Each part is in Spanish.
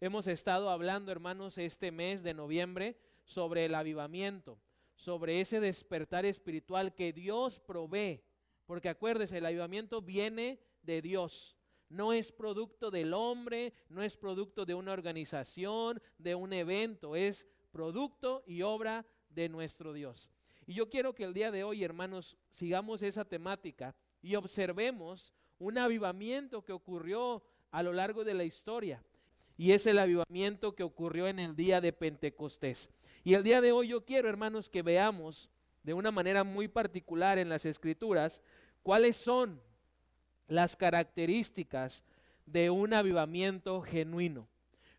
hemos estado hablando, hermanos, este mes de noviembre sobre el avivamiento, sobre ese despertar espiritual que Dios provee, porque acuérdese, el avivamiento viene de Dios. No es producto del hombre, no es producto de una organización, de un evento, es producto y obra de nuestro Dios. Y yo quiero que el día de hoy, hermanos, sigamos esa temática y observemos un avivamiento que ocurrió a lo largo de la historia. Y es el avivamiento que ocurrió en el día de Pentecostés. Y el día de hoy yo quiero, hermanos, que veamos de una manera muy particular en las Escrituras cuáles son las características de un avivamiento genuino.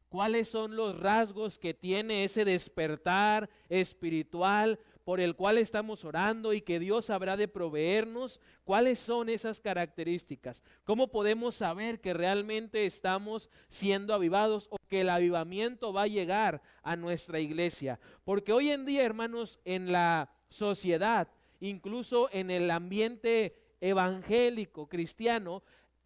¿Cuáles son los rasgos que tiene ese despertar espiritual por el cual estamos orando y que Dios habrá de proveernos? ¿Cuáles son esas características? ¿Cómo podemos saber que realmente estamos siendo avivados o que el avivamiento va a llegar a nuestra iglesia? Porque hoy en día, hermanos, en la sociedad, incluso en el ambiente evangélico cristiano,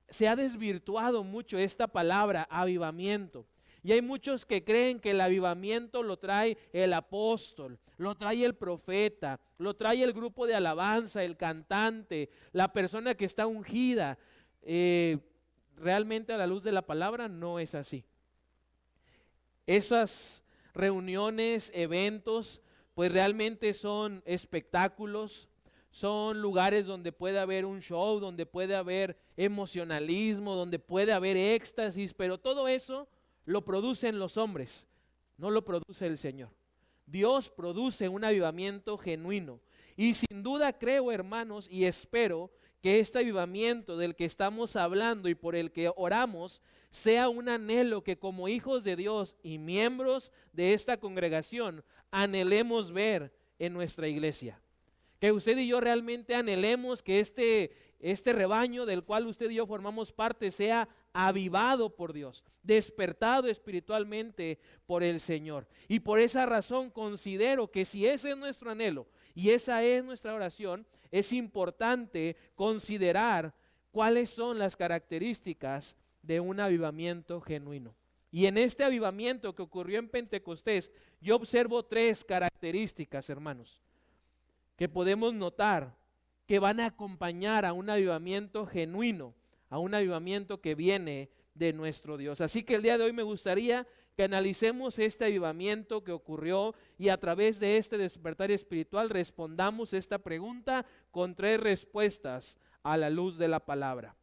se ha desvirtuado mucho esta palabra avivamiento. Y hay muchos que creen que el avivamiento lo trae el apóstol, lo trae el profeta, lo trae el grupo de alabanza, el cantante, la persona que está ungida. Realmente a la luz de la palabra no es así. Esas reuniones, eventos, pues realmente son espectáculos, son lugares donde puede haber un show, donde puede haber emocionalismo, donde puede haber éxtasis, pero todo eso lo producen los hombres, no lo produce el Señor. Dios produce un avivamiento genuino. Y sin duda creo, hermanos, y espero que este avivamiento del que estamos hablando y por el que oramos sea un anhelo que como hijos de Dios y miembros de esta congregación anhelemos ver en nuestra iglesia. Que usted y yo realmente anhelemos que este rebaño del cual usted y yo formamos parte sea avivado por Dios, despertado espiritualmente por el Señor. Y por esa razón considero que si ese es nuestro anhelo y esa es nuestra oración, es importante considerar cuáles son las características de un avivamiento genuino. Y en este avivamiento que ocurrió en Pentecostés, yo observo tres características, hermanos, que podemos notar que van a acompañar a un avivamiento genuino, a un avivamiento que viene de nuestro Dios. Así que el día de hoy me gustaría que analicemos este avivamiento que ocurrió y a través de este despertar espiritual respondamos esta pregunta con tres respuestas a la luz de la palabra.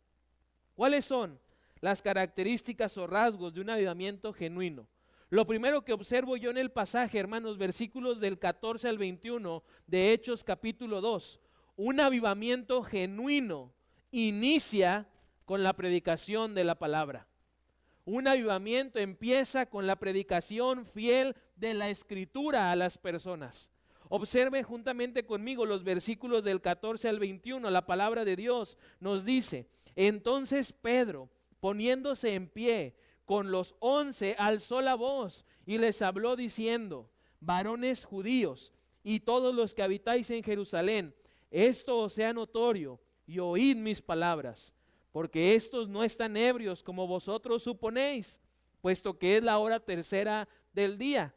¿Cuáles son las características o rasgos de un avivamiento genuino? Lo primero que observo yo en el pasaje, hermanos, versículos del 14 al 21 de Hechos capítulo 2, un avivamiento genuino inicia con la predicación de la palabra. Un avivamiento empieza con la predicación fiel de la Escritura a las personas. Observe juntamente conmigo los versículos del 14 al 21, la palabra de Dios nos dice: entonces Pedro, poniéndose en pie, con los 11 alzó la voz y les habló diciendo: varones judíos y todos los que habitáis en Jerusalén, esto os sea notorio y oíd mis palabras, porque estos no están ebrios como vosotros suponéis, puesto que es la hora tercera del día.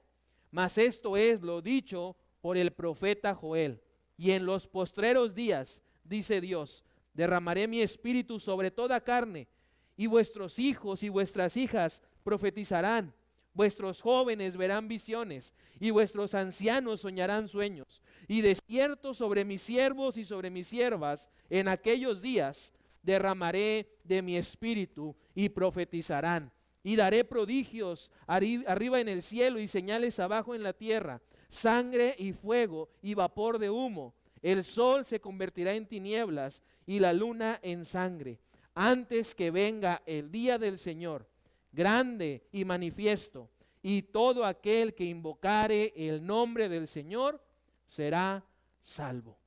Mas esto es lo dicho por el profeta Joel. Y en los postreros días, dice Dios, derramaré mi espíritu sobre toda carne, y vuestros hijos y vuestras hijas profetizarán, vuestros jóvenes verán visiones, y vuestros ancianos soñarán sueños. Y de cierto sobre mis siervos y sobre mis siervas en aquellos días derramaré de mi espíritu y profetizarán. Y daré prodigios arriba en el cielo y señales abajo en la tierra, sangre y fuego y vapor de humo. El sol se convertirá en tinieblas y la luna en sangre, antes que venga el día del Señor, grande y manifiesto, y todo aquel que invocare el nombre del Señor será salvo.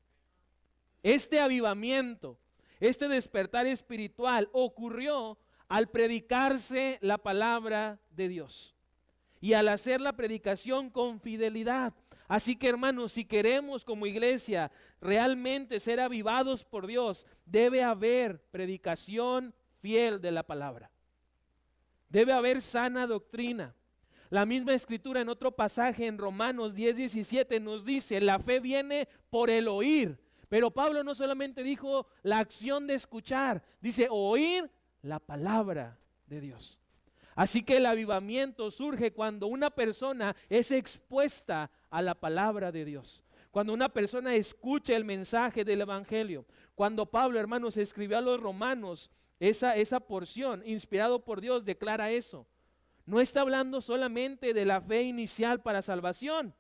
Este avivamiento, este despertar espiritual ocurrió al predicarse la palabra de Dios y al hacer la predicación con fidelidad. Así que, hermanos, si queremos como iglesia realmente ser avivados por Dios, debe haber predicación fiel de la palabra. Debe haber sana doctrina. La misma escritura en otro pasaje en Romanos 10:17 nos dice, la fe viene por el oír. Pero Pablo no solamente dijo la acción de escuchar, dice oír la palabra de Dios. Así que el avivamiento surge cuando una persona es expuesta a la palabra de Dios. Cuando una persona escucha el mensaje del evangelio. Cuando Pablo, hermanos, escribió a los romanos esa porción, inspirado por Dios, declara eso. No está hablando solamente de la fe inicial para salvación,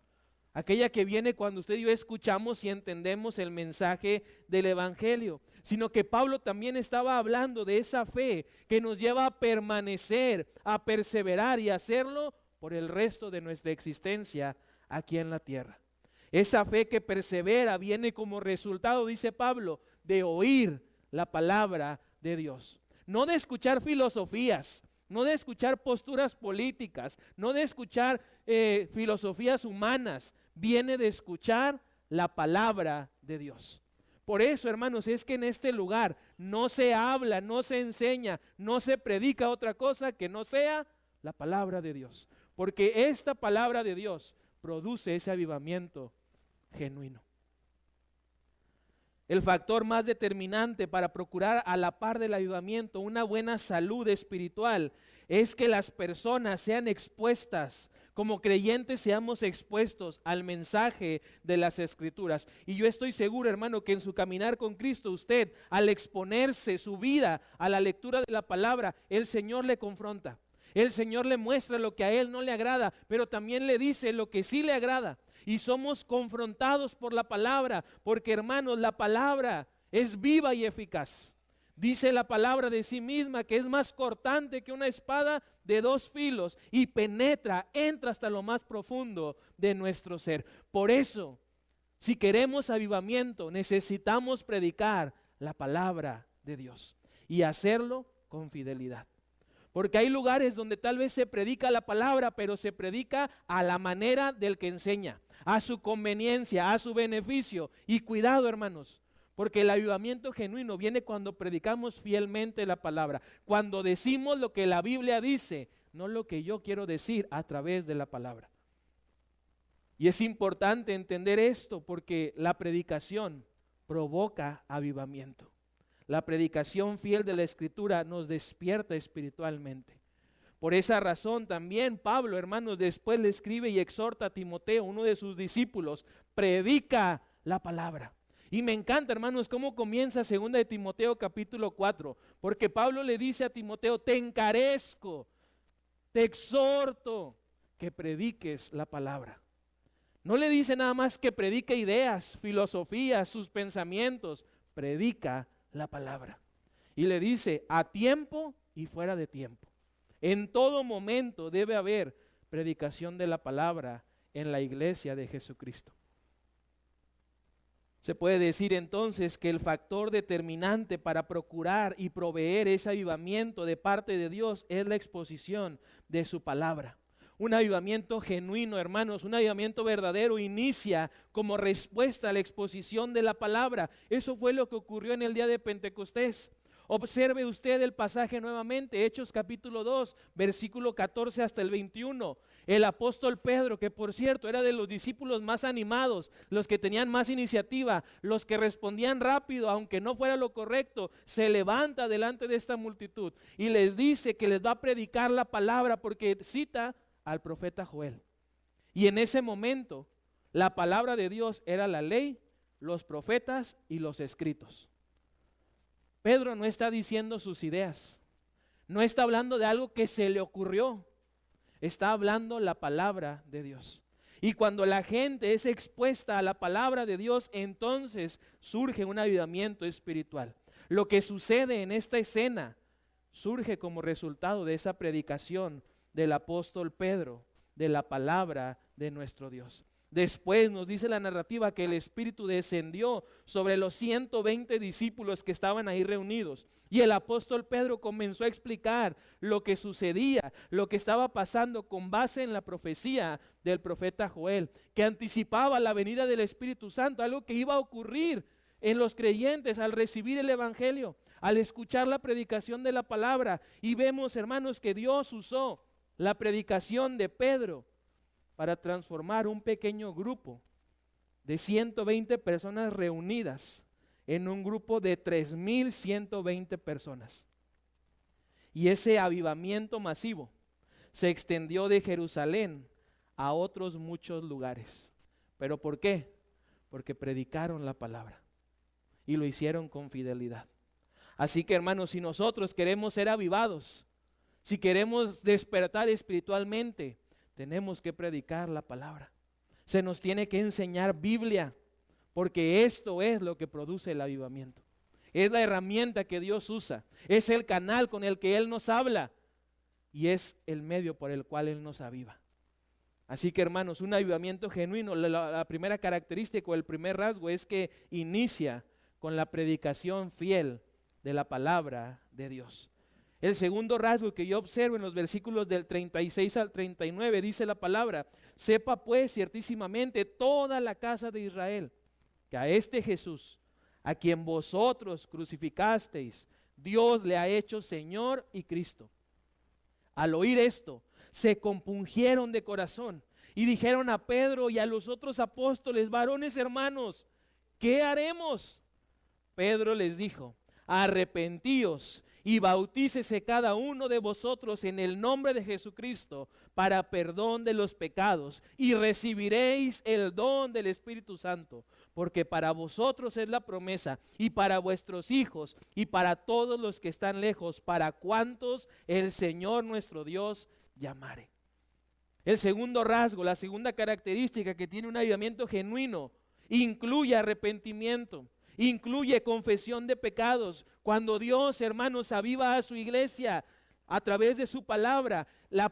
aquella que viene cuando usted y yo escuchamos y entendemos el mensaje del evangelio, sino que Pablo también estaba hablando de esa fe que nos lleva a permanecer, a perseverar y a hacerlo por el resto de nuestra existencia aquí en la tierra. Esa fe que persevera viene como resultado, dice Pablo, de oír la palabra de Dios. No de escuchar filosofías, no de escuchar posturas políticas, no de escuchar filosofías humanas, viene de escuchar la palabra de Dios. Por eso, hermanos, es que en este lugar no se habla, no se enseña, no se predica otra cosa que no sea la palabra de Dios. Porque esta palabra de Dios produce ese avivamiento genuino. El factor más determinante para procurar a la par del avivamiento una buena salud espiritual es que las personas sean expuestas, como creyentes seamos expuestos al mensaje de las Escrituras. Y yo estoy seguro, hermano, que en su caminar con Cristo, usted, al exponerse su vida a la lectura de la palabra, el Señor le confronta. El Señor le muestra lo que a Él no le agrada, pero también le dice lo que sí le agrada. Y somos confrontados por la palabra, porque, hermanos, la palabra es viva y eficaz. Dice la palabra de sí misma que es más cortante que una espada de 2 filos y penetra, entra hasta lo más profundo de nuestro ser. Por eso, si queremos avivamiento, necesitamos predicar la palabra de Dios y hacerlo con fidelidad. Porque hay lugares donde tal vez se predica la palabra, pero se predica a la manera del que enseña, a su conveniencia, a su beneficio. Y cuidado, hermanos, porque el avivamiento genuino viene cuando predicamos fielmente la palabra, cuando decimos lo que la Biblia dice, no lo que yo quiero decir a través de la palabra. Y es importante entender esto porque la predicación provoca avivamiento. La predicación fiel de la Escritura nos despierta espiritualmente. Por esa razón también Pablo, hermanos, después le escribe y exhorta a Timoteo, uno de sus discípulos, predica la palabra. Y me encanta, hermanos, cómo comienza 2 de Timoteo capítulo 4, porque Pablo le dice a Timoteo, te encarezco, te exhorto que prediques la palabra. No le dice nada más que predique ideas, filosofías, sus pensamientos, predica la palabra. Y le dice, a tiempo y fuera de tiempo. En todo momento debe haber predicación de la palabra en la iglesia de Jesucristo. Se puede decir entonces que el factor determinante para procurar y proveer ese avivamiento de parte de Dios es la exposición de su palabra. Un avivamiento genuino, hermanos, un avivamiento verdadero inicia como respuesta a la exposición de la palabra. Eso fue lo que ocurrió en el día de Pentecostés. Observe usted el pasaje nuevamente, Hechos capítulo 2, versículo 14 hasta el 21. El apóstol Pedro, que por cierto era de los discípulos más animados, los que tenían más iniciativa, los que respondían rápido, aunque no fuera lo correcto, se levanta delante de esta multitud y les dice que les va a predicar la palabra porque cita al profeta Joel. Y en ese momento, la palabra de Dios era la ley, los profetas y los escritos. Pedro no está diciendo sus ideas, no está hablando de algo que se le ocurrió, está hablando la palabra de Dios. Y cuando la gente es expuesta a la palabra de Dios, entonces surge un avivamiento espiritual. Lo que sucede en esta escena surge como resultado de esa predicación del apóstol Pedro, de la palabra de nuestro Dios. Después nos dice la narrativa que el Espíritu descendió sobre los 120 discípulos que estaban ahí reunidos. Y el apóstol Pedro comenzó a explicar lo que sucedía, lo que estaba pasando con base en la profecía del profeta Joel, que anticipaba la venida del Espíritu Santo, algo que iba a ocurrir en los creyentes al recibir el evangelio, al escuchar la predicación de la palabra. Y vemos, hermanos, que Dios usó la predicación de Pedro para transformar un pequeño grupo de 120 personas reunidas en un grupo de 3,120 personas. Y ese avivamiento masivo se extendió de Jerusalén a otros muchos lugares. ¿Pero por qué? Porque predicaron la palabra y lo hicieron con fidelidad. Así que, hermanos, si nosotros queremos ser avivados, si queremos despertar espiritualmente, tenemos que predicar la palabra. Se nos tiene que enseñar Biblia, porque esto es lo que produce el avivamiento. Es la herramienta que Dios usa, es el canal con el que Él nos habla y es el medio por el cual Él nos aviva. Así que, hermanos, un avivamiento genuino, la primera característica o el primer rasgo es que inicia con la predicación fiel de la palabra de Dios. El segundo rasgo que yo observo en los versículos del 36 al 39 dice la palabra: sepa pues ciertísimamente toda la casa de Israel que a este Jesús, a quien vosotros crucificasteis, Dios le ha hecho Señor y Cristo. Al oír esto, se compungieron de corazón y dijeron a Pedro y a los otros apóstoles: varones hermanos, ¿qué haremos? Pedro les dijo: arrepentíos y bautícese cada uno de vosotros en el nombre de Jesucristo para perdón de los pecados, y recibiréis el don del Espíritu Santo, porque para vosotros es la promesa, y para vuestros hijos, y para todos los que están lejos, para cuantos el Señor nuestro Dios llamare. El segundo rasgo, la segunda característica que tiene un avivamiento genuino, incluye arrepentimiento, incluye confesión de pecados. Cuando Dios, hermanos, aviva a su iglesia a través de su palabra, la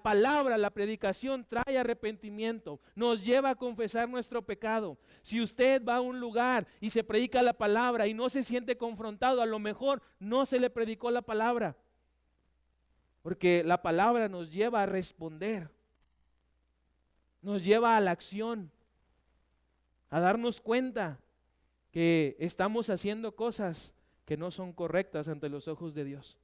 predicación trae arrepentimiento, nos lleva a confesar nuestro pecado. Si usted va a un lugar y se predica la palabra y no se siente confrontado, a lo mejor no se le predicó la palabra, porque la palabra nos lleva a responder, nos lleva a la acción, a darnos cuenta que estamos haciendo cosas que no son correctas ante los ojos de Dios.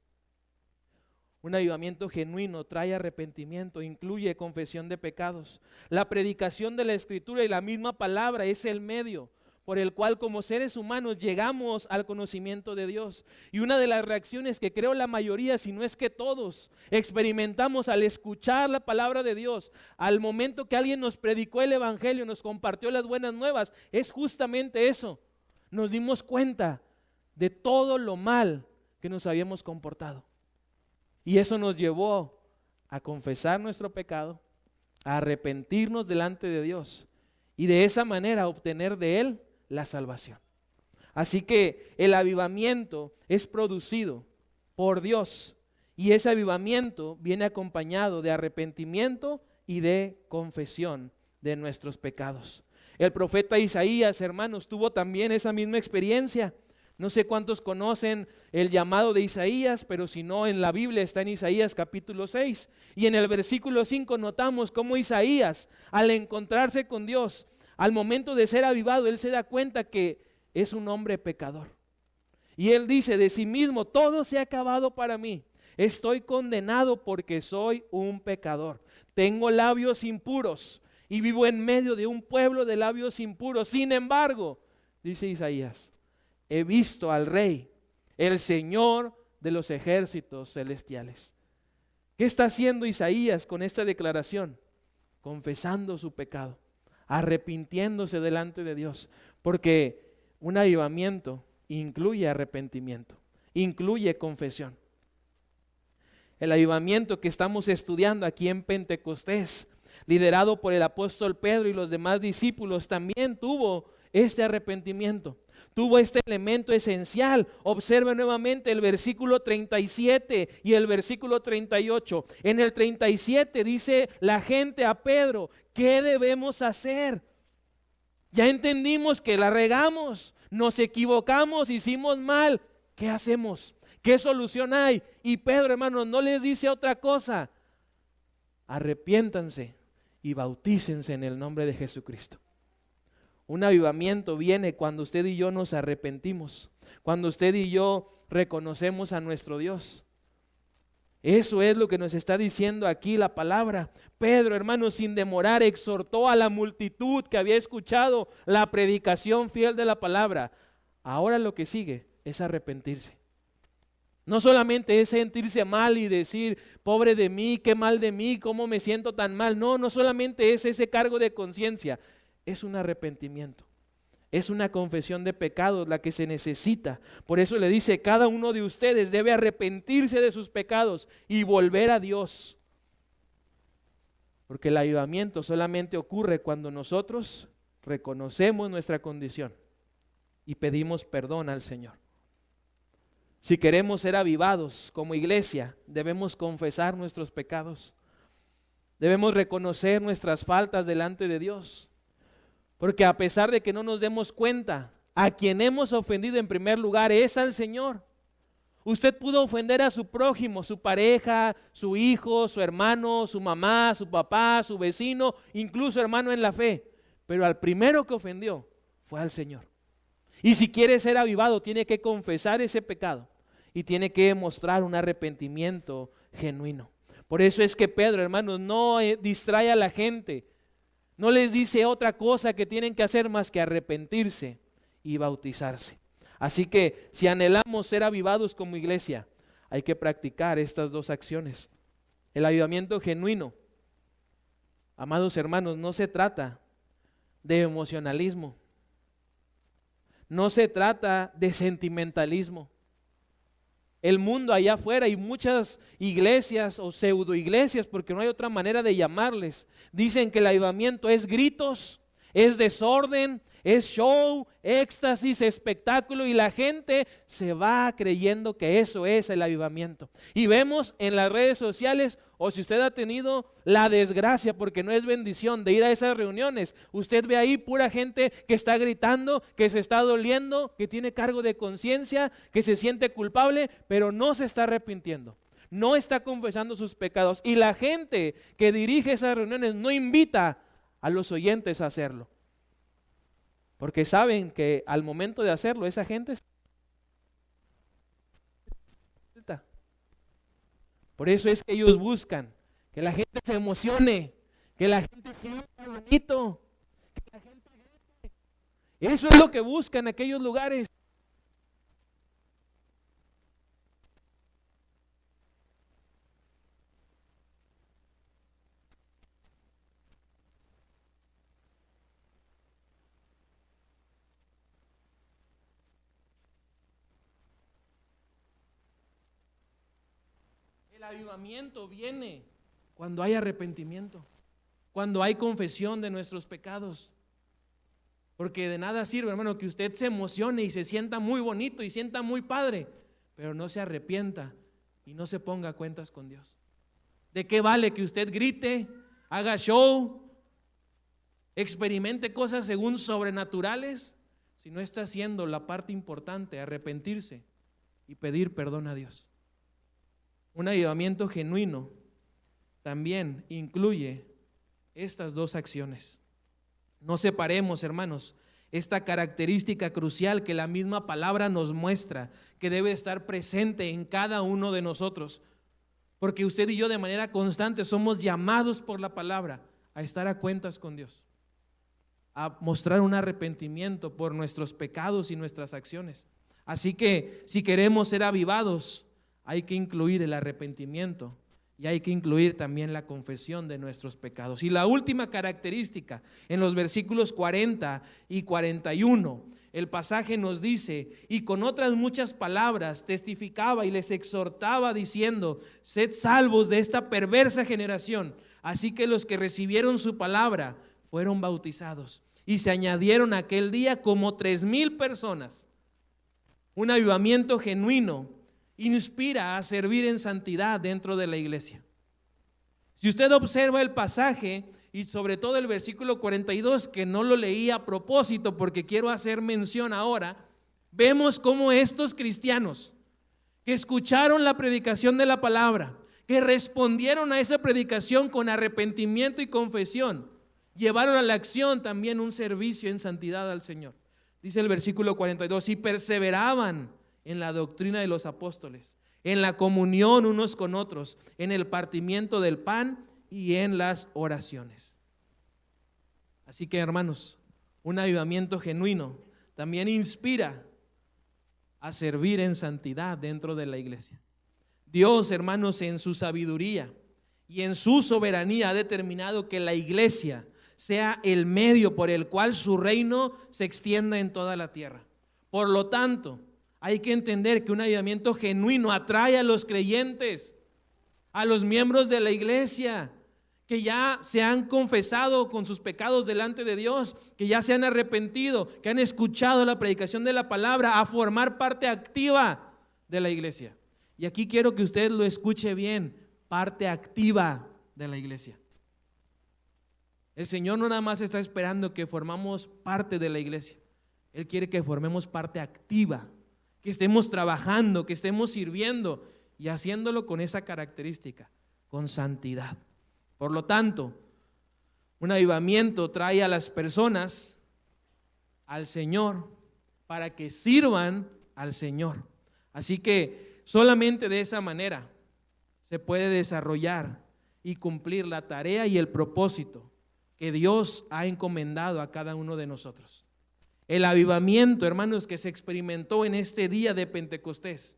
Un avivamiento genuino trae arrepentimiento, incluye confesión de pecados. La predicación de la Escritura y la misma palabra es el medio por el cual como seres humanos llegamos al conocimiento de Dios. Y una de las reacciones que creo la mayoría, si no es que todos, experimentamos al escuchar la palabra de Dios, al momento que alguien nos predicó el Evangelio, nos compartió las buenas nuevas, es justamente eso. Nos dimos cuenta de todo lo mal que nos habíamos comportado. Y eso nos llevó a confesar nuestro pecado, a arrepentirnos delante de Dios y de esa manera obtener de Él la salvación. Así que el avivamiento es producido por Dios y ese avivamiento viene acompañado de arrepentimiento y de confesión de nuestros pecados. El profeta Isaías, hermanos, tuvo también esa misma experiencia. No sé cuántos conocen el llamado de Isaías, pero si no, en la Biblia está en Isaías capítulo 6. Y en el versículo 5 notamos cómo Isaías, al encontrarse con Dios, al momento de ser avivado, él se da cuenta que es un hombre pecador. Y él dice de sí mismo: todo se ha acabado para mí. Estoy condenado porque soy un pecador. Tengo labios impuros y vivo en medio de un pueblo de labios impuros. Sin embargo, dice Isaías, he visto al Rey, el Señor de los ejércitos celestiales. ¿Qué está haciendo Isaías con esta declaración? Confesando su pecado, arrepintiéndose delante de Dios, porque un avivamiento incluye arrepentimiento, incluye confesión. El avivamiento que estamos estudiando aquí en Pentecostés, liderado por el apóstol Pedro y los demás discípulos, también tuvo este arrepentimiento. Tuvo este elemento esencial. Observe nuevamente el versículo 37 y el versículo 38. En el 37 dice la gente a Pedro: ¿qué debemos hacer? Ya entendimos que la regamos, nos equivocamos, hicimos mal. ¿Qué hacemos? ¿Qué solución hay? Y Pedro, hermanos, no les dice otra cosa: arrepiéntanse y bautícense en el nombre de Jesucristo. Un avivamiento viene cuando usted y yo nos arrepentimos, cuando usted y yo reconocemos a nuestro Dios. Eso es lo que nos está diciendo aquí la palabra. Pedro, hermano, sin demorar, exhortó a la multitud que había escuchado la predicación fiel de la palabra. Ahora lo que sigue es arrepentirse. No solamente es sentirse mal y decir, pobre de mí, qué mal de mí, cómo me siento tan mal. No, no solamente es ese cargo de conciencia, es un arrepentimiento. Es una confesión de pecados la que se necesita. Por eso le dice, cada uno de ustedes debe arrepentirse de sus pecados y volver a Dios. Porque el avivamiento solamente ocurre cuando nosotros reconocemos nuestra condición y pedimos perdón al Señor. Si queremos ser avivados como iglesia, debemos confesar nuestros pecados. Debemos reconocer nuestras faltas delante de Dios. Porque a pesar de que no nos demos cuenta, a quien hemos ofendido en primer lugar es al Señor. Usted pudo ofender a su prójimo, su pareja, su hijo, su hermano, su mamá, su papá, su vecino, incluso hermano en la fe. Pero al primero que ofendió fue al Señor. Y si quiere ser avivado, tiene que confesar ese pecado y tiene que mostrar un arrepentimiento genuino. Por eso es que Pedro, hermanos, no distrae a la gente. No les dice otra cosa que tienen que hacer más que arrepentirse y bautizarse. Así que si anhelamos ser avivados como iglesia, hay que practicar estas dos acciones. El avivamiento genuino, amados hermanos, no se trata de emocionalismo. No se trata de sentimentalismo. El mundo allá afuera y muchas iglesias o pseudo iglesias, porque no hay otra manera de llamarles, dicen que el avivamiento es gritos, es desorden, es show, éxtasis, espectáculo, y la gente se va creyendo que eso es el avivamiento. Y vemos en las redes sociales, o si usted ha tenido la desgracia, porque no es bendición, de ir a esas reuniones, usted ve ahí pura gente que está gritando, que se está doliendo, que tiene cargo de conciencia, que se siente culpable, pero no se está arrepintiendo, no está confesando sus pecados. Y la gente que dirige esas reuniones no invita a los oyentes a hacerlo, porque saben que al momento de hacerlo esa gente está. Por eso es que ellos buscan que la gente se emocione, que la gente sienta bonito, que la gente grite. Eso es lo que buscan aquellos lugares. El avivamiento viene cuando hay arrepentimiento, cuando hay confesión de nuestros pecados. Porque de nada sirve, hermano, que usted se emocione y se sienta muy bonito y sienta muy padre, pero no se arrepienta y no se ponga a cuentas con Dios. ¿De qué vale que usted grite, haga show, experimente cosas según sobrenaturales, si no está haciendo la parte importante, arrepentirse y pedir perdón a Dios? Un avivamiento genuino también incluye estas dos acciones. No separemos, hermanos, esta característica crucial que la misma palabra nos muestra, que debe estar presente en cada uno de nosotros, porque usted y yo de manera constante somos llamados por la palabra a estar a cuentas con Dios, a mostrar un arrepentimiento por nuestros pecados y nuestras acciones. Así que si queremos ser avivados, hay que incluir el arrepentimiento y hay que incluir también la confesión de nuestros pecados. Y la última característica, en los versículos 40 y 41, el pasaje nos dice: y con otras muchas palabras testificaba y les exhortaba diciendo: sed salvos de esta perversa generación. Así que los que recibieron su palabra fueron bautizados, y se añadieron aquel día como 3,000 personas. Un avivamiento genuino inspira a servir en santidad dentro de la iglesia. Si usted observa el pasaje y sobre todo el versículo 42, que no lo leí a propósito porque quiero hacer mención ahora, vemos cómo estos cristianos que escucharon la predicación de la palabra, que respondieron a esa predicación con arrepentimiento y confesión, llevaron a la acción también un servicio en santidad al Señor. Dice el versículo 42, y perseveraban en la doctrina de los apóstoles, en la comunión unos con otros, en el partimiento del pan y en las oraciones. Así que, hermanos, un avivamiento genuino también inspira a servir en santidad dentro de la iglesia. Dios, hermanos, en su sabiduría y en su soberanía ha determinado que la iglesia sea el medio por el cual su reino se extienda en toda la tierra. Por lo tanto, hay que entender que un avivamiento genuino atrae a los creyentes, a los miembros de la iglesia, que ya se han confesado con sus pecados delante de Dios, que ya se han arrepentido, que han escuchado la predicación de la palabra, a formar parte activa de la iglesia. Y aquí quiero que usted lo escuche bien, parte activa de la iglesia. El Señor no nada más está esperando que formamos parte de la iglesia, Él quiere que formemos parte activa, que estemos trabajando, que estemos sirviendo y haciéndolo con esa característica, con santidad. Por lo tanto, un avivamiento trae a las personas al Señor para que sirvan al Señor. Así que solamente de esa manera se puede desarrollar y cumplir la tarea y el propósito que Dios ha encomendado a cada uno de nosotros. El avivamiento, hermanos, que se experimentó en este día de Pentecostés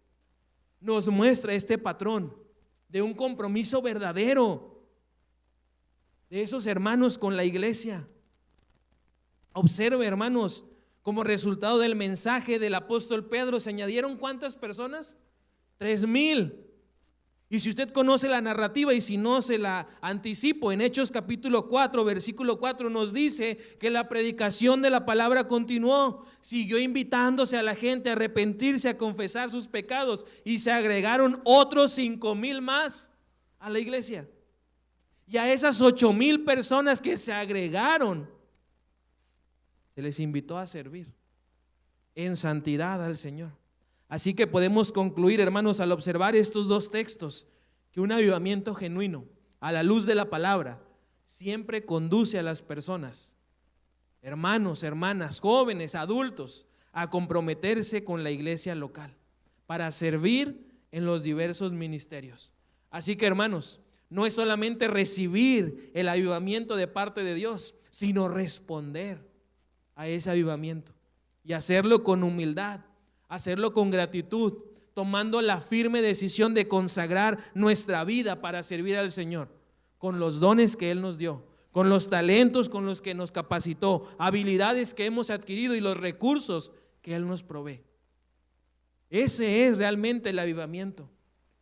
nos muestra este patrón de un compromiso verdadero de esos hermanos con la iglesia. Observe, hermanos, como resultado del mensaje del apóstol Pedro, ¿se añadieron cuántas personas? 3,000. Y si usted conoce la narrativa y si no se la anticipo, en Hechos capítulo 4, versículo 4 nos dice que la predicación de la palabra continuó, siguió invitándose a la gente a arrepentirse, a confesar sus pecados, y se agregaron otros 5,000 más a la iglesia. Y a esas 8,000 personas que se agregaron, se les invitó a servir en santidad al Señor. Así que podemos concluir, hermanos, al observar estos dos textos, que un avivamiento genuino a la luz de la palabra siempre conduce a las personas, hermanos, hermanas, jóvenes, adultos, a comprometerse con la iglesia local para servir en los diversos ministerios. Así que, hermanos, no es solamente recibir el avivamiento de parte de Dios, sino responder a ese avivamiento y hacerlo con humildad, hacerlo con gratitud, tomando la firme decisión de consagrar nuestra vida para servir al Señor, con los dones que Él nos dio, con los talentos con los que nos capacitó, habilidades que hemos adquirido y los recursos que Él nos provee. Ese es realmente el avivamiento,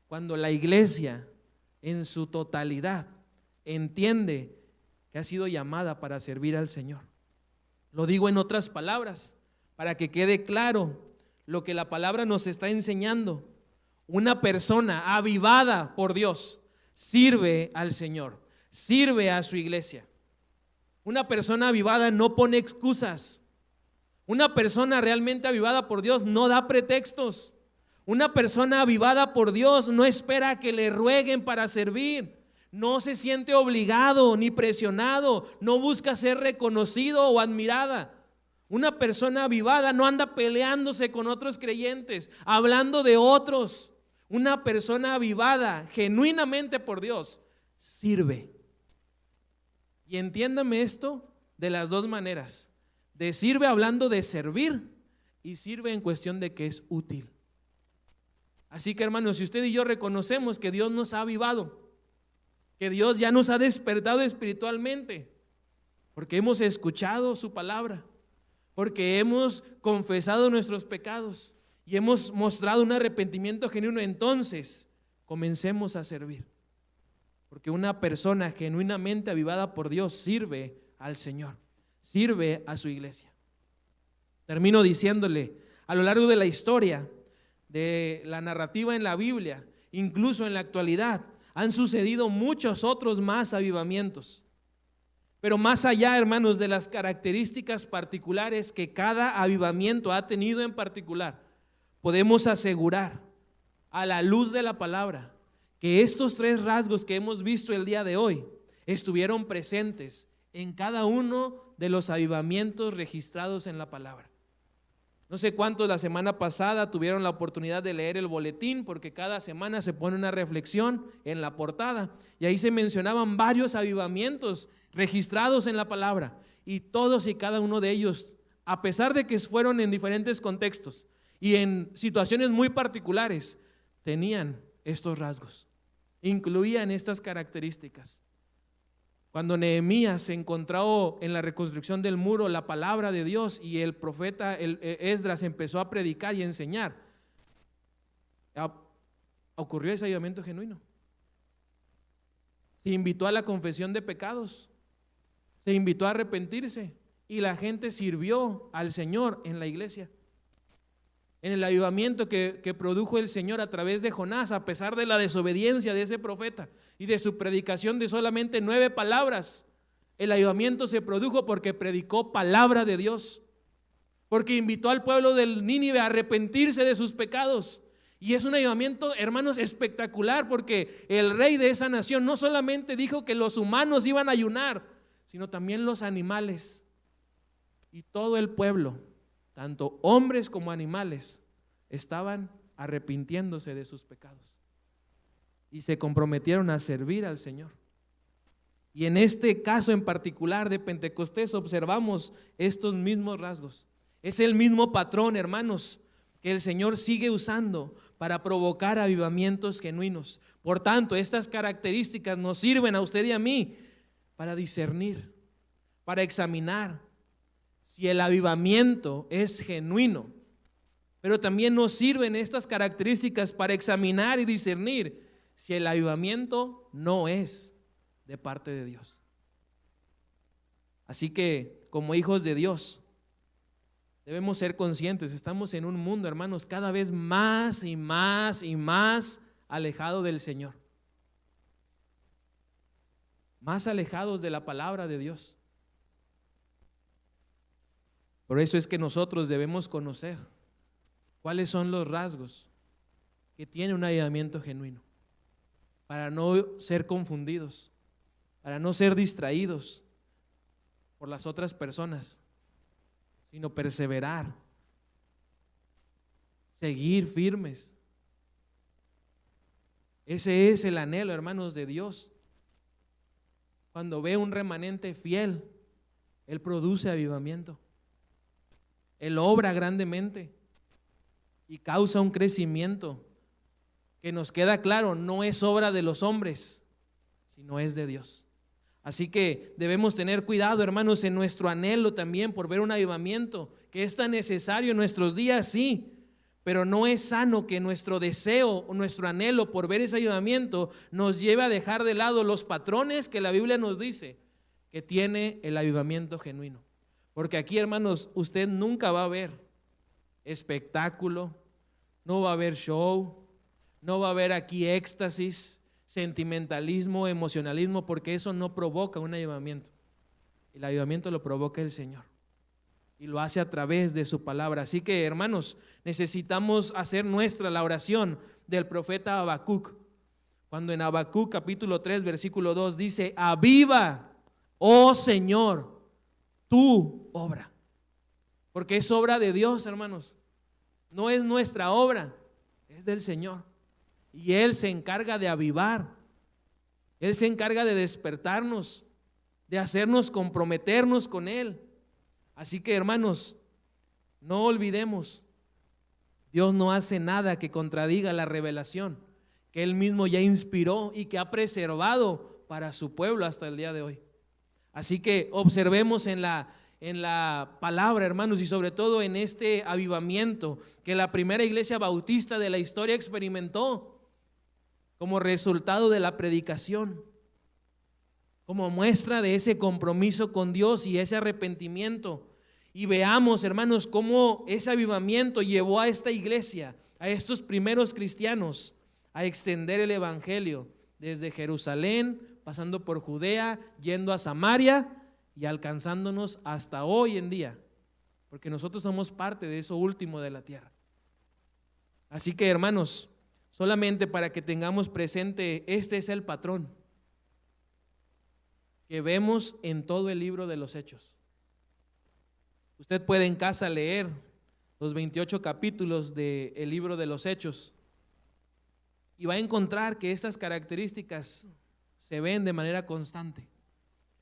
cuando la iglesia en su totalidad entiende que ha sido llamada para servir al Señor. Lo digo en otras palabras, para que quede claro lo que la palabra nos está enseñando. Una persona avivada por Dios sirve al Señor, sirve a su iglesia. Una persona avivada no pone excusas. Una persona realmente avivada por Dios no da pretextos. Una persona avivada por Dios no espera a que le rueguen para servir. No se siente obligado ni presionado, no busca ser reconocido o admirada. Una persona avivada no anda peleándose con otros creyentes, hablando de otros. Una persona avivada, genuinamente por Dios, sirve. Y entiéndame esto de las dos maneras. De sirve hablando de servir y sirve en cuestión de que es útil. Así que, hermanos, si usted y yo reconocemos que Dios nos ha avivado, que Dios ya nos ha despertado espiritualmente, porque hemos escuchado su palabra, porque hemos confesado nuestros pecados y hemos mostrado un arrepentimiento genuino, entonces comencemos a servir, porque una persona genuinamente avivada por Dios sirve al Señor, sirve a su iglesia. Termino diciéndole, a lo largo de la historia de la narrativa en la Biblia, incluso en la actualidad, han sucedido muchos otros más avivamientos. Pero más allá, hermanos, de las características particulares que cada avivamiento ha tenido en particular, podemos asegurar a la luz de la palabra que estos tres rasgos que hemos visto el día de hoy estuvieron presentes en cada uno de los avivamientos registrados en la palabra. No sé cuántos la semana pasada tuvieron la oportunidad de leer el boletín, porque cada semana se pone una reflexión en la portada y ahí se mencionaban varios avivamientos registrados en la palabra, y todos y cada uno de ellos, a pesar de que fueron en diferentes contextos y en situaciones muy particulares, tenían estos rasgos, incluían estas características. Cuando Nehemías se encontró en la reconstrucción del muro la palabra de Dios y el profeta Esdras empezó a predicar y enseñar, ocurrió ese avivamiento genuino. Se invitó a la confesión de pecados, se invitó a arrepentirse y la gente sirvió al Señor en la iglesia. En el avivamiento que produjo el Señor a través de Jonás, a pesar de la desobediencia de ese profeta y de su predicación de solamente 9 palabras, el avivamiento se produjo porque predicó palabra de Dios, porque invitó al pueblo del Nínive a arrepentirse de sus pecados. Y es un avivamiento, hermanos, espectacular, porque el rey de esa nación no solamente dijo que los humanos iban a ayunar, sino también los animales y todo el pueblo, tanto hombres como animales, estaban arrepintiéndose de sus pecados y se comprometieron a servir al Señor. Y en este caso en particular de Pentecostés observamos estos mismos rasgos. Es el mismo patrón, hermanos, que el Señor sigue usando para provocar avivamientos genuinos. Por tanto, estas características nos sirven a usted y a mí para discernir, para examinar si el avivamiento es genuino, pero también nos sirven estas características para examinar y discernir si el avivamiento no es de parte de Dios. Así que, como hijos de Dios, debemos ser conscientes, estamos en un mundo, hermanos, cada vez más y más y más alejado del Señor, más alejados de la palabra de Dios. Por eso es que nosotros debemos conocer cuáles son los rasgos que tiene un avivamiento genuino, para no ser confundidos, para no ser distraídos por las otras personas, sino perseverar, seguir firmes. Ese es el anhelo, hermanos, de Dios. Cuando ve un remanente fiel, Él produce avivamiento. Él obra grandemente y causa un crecimiento que nos queda claro, no es obra de los hombres, sino es de Dios. Así que debemos tener cuidado, hermanos, en nuestro anhelo también por ver un avivamiento que es tan necesario en nuestros días, sí, pero no es sano que nuestro deseo o nuestro anhelo por ver ese avivamiento nos lleve a dejar de lado los patrones que la Biblia nos dice que tiene el avivamiento genuino. Porque aquí, hermanos, usted nunca va a ver espectáculo, no va a haber show, no va a haber aquí éxtasis, sentimentalismo, emocionalismo, porque eso no provoca un avivamiento. El avivamiento lo provoca el Señor y lo hace a través de su palabra. Así que, hermanos, necesitamos hacer nuestra la oración del profeta Habacuc, cuando en Habacuc capítulo 3 versículo 2 dice: aviva, oh Señor, tu obra. Porque es obra de Dios, hermanos, no es nuestra obra, es del Señor. Y Él se encarga de avivar, Él se encarga de despertarnos, de hacernos comprometernos con Él. Así que, hermanos, no olvidemos, Dios no hace nada que contradiga la revelación que Él mismo ya inspiró y que ha preservado para su pueblo hasta el día de hoy. Así que observemos en la palabra, hermanos, y sobre todo en este avivamiento que la primera iglesia bautista de la historia experimentó como resultado de la predicación, como muestra de ese compromiso con Dios y ese arrepentimiento. Y veamos, hermanos, cómo ese avivamiento llevó a esta iglesia, a estos primeros cristianos, a extender el evangelio desde Jerusalén, pasando por Judea, yendo a Samaria y alcanzándonos hasta hoy en día, porque nosotros somos parte de eso último de la tierra. Así que, hermanos, solamente para que tengamos presente, este es el patrón que vemos en todo el libro de los Hechos. Usted puede en casa leer los 28 capítulos del libro de los Hechos y va a encontrar que estas características se ven de manera constante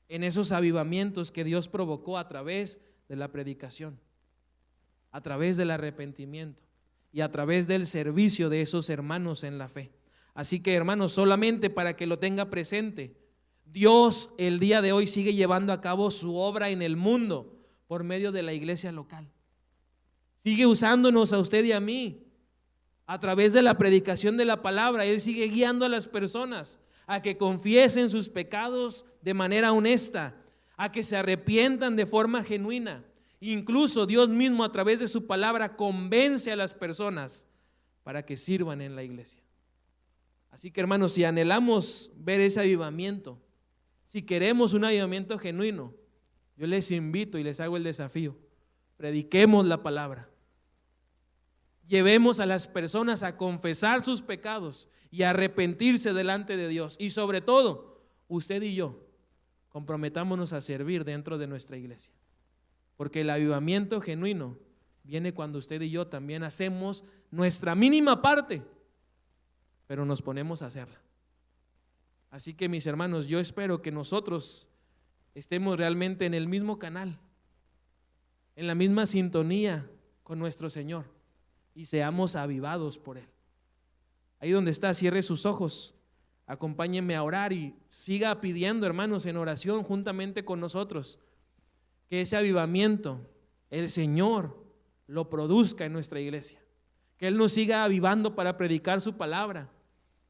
en esos avivamientos que Dios provocó a través de la predicación, a través del arrepentimiento y a través del servicio de esos hermanos en la fe. Así que, hermanos, solamente para que lo tenga presente, Dios el día de hoy sigue llevando a cabo su obra en el mundo por medio de la iglesia local. Sigue usándonos a usted y a mí a través de la predicación de la palabra. Él sigue guiando a las personas a que confiesen sus pecados de manera honesta, a que se arrepientan de forma genuina. Incluso Dios mismo a través de su palabra convence a las personas para que sirvan en la iglesia. Así que, hermanos, si anhelamos ver ese avivamiento, si queremos un avivamiento genuino, yo les invito y les hago el desafío: prediquemos la palabra, llevemos a las personas a confesar sus pecados y a arrepentirse delante de Dios. Y sobre todo, usted y yo comprometámonos a servir dentro de nuestra iglesia, porque el avivamiento genuino viene cuando usted y yo también hacemos nuestra mínima parte, pero nos ponemos a hacerla. Así que, mis hermanos, yo espero que nosotros estemos realmente en el mismo canal, en la misma sintonía con nuestro Señor, y seamos avivados por Él. Ahí donde está, cierre sus ojos, acompáñenme a orar y siga pidiendo, hermanos, en oración juntamente con nosotros, que ese avivamiento el Señor lo produzca en nuestra iglesia, que Él nos siga avivando para predicar su palabra,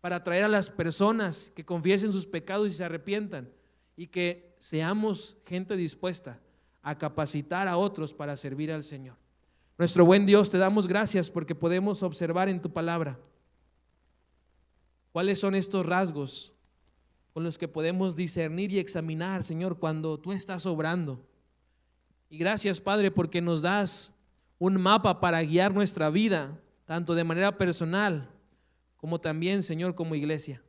para traer a las personas que confiesen sus pecados y se arrepientan, y que seamos gente dispuesta a capacitar a otros para servir al Señor. Nuestro buen Dios, te damos gracias porque podemos observar en tu palabra cuáles son estos rasgos con los que podemos discernir y examinar, Señor, cuando tú estás obrando. Y gracias, Padre, porque nos das un mapa para guiar nuestra vida, tanto de manera personal como también, Señor, como iglesia.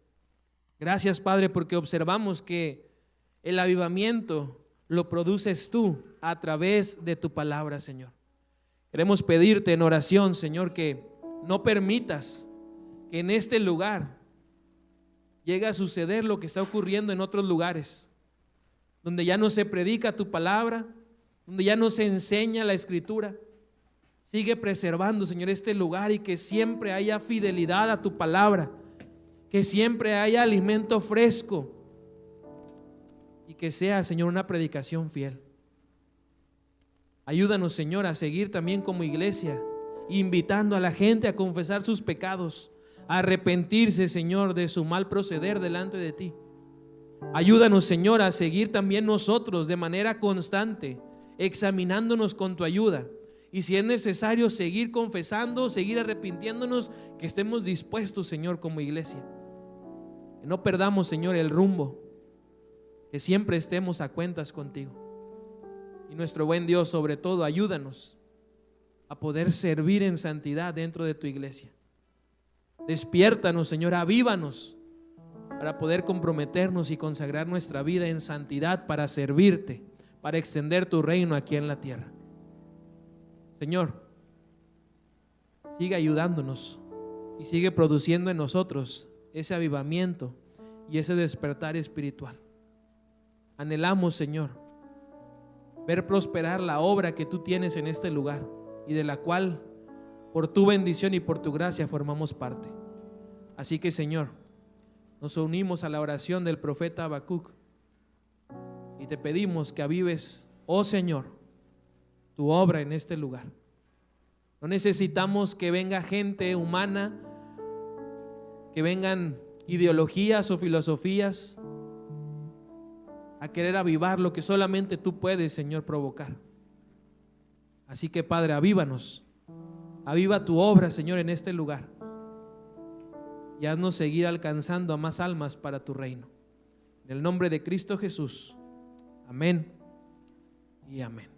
Gracias, Padre, porque observamos que el avivamiento lo produces tú a través de tu palabra, Señor. Queremos pedirte en oración, Señor, que no permitas que en este lugar llegue a suceder lo que está ocurriendo en otros lugares, donde ya no se predica tu palabra, donde ya no se enseña la Escritura. Sigue preservando, Señor, este lugar, y que siempre haya fidelidad a tu palabra, que siempre haya alimento fresco, y que sea, Señor, una predicación fiel. Ayúdanos, Señor, a seguir también como iglesia, invitando a la gente a confesar sus pecados, a arrepentirse, Señor, de su mal proceder delante de ti. Ayúdanos, Señor, a seguir también nosotros de manera constante, examinándonos con tu ayuda. Y si es necesario seguir confesando, seguir arrepintiéndonos, que estemos dispuestos, Señor, como iglesia. Que no perdamos, Señor, el rumbo, que siempre estemos a cuentas contigo. Y nuestro buen Dios, sobre todo, ayúdanos a poder servir en santidad dentro de tu iglesia. Despiértanos, Señor, avívanos para poder comprometernos y consagrar nuestra vida en santidad para servirte, para extender tu reino aquí en la tierra. Señor, sigue ayudándonos y sigue produciendo en nosotros ese avivamiento y ese despertar espiritual. Anhelamos, Señor, ver prosperar la obra que tú tienes en este lugar y de la cual, por tu bendición y por tu gracia, formamos parte. Así que, Señor, nos unimos a la oración del profeta Habacuc y te pedimos que avives, oh Señor, tu obra en este lugar. No necesitamos que venga gente humana, que vengan ideologías o filosofías a querer avivar lo que solamente tú puedes, Señor, provocar. Así que, Padre, avívanos, aviva tu obra, Señor, en este lugar, y haznos seguir alcanzando a más almas para tu reino. En el nombre de Cristo Jesús, amén y amén.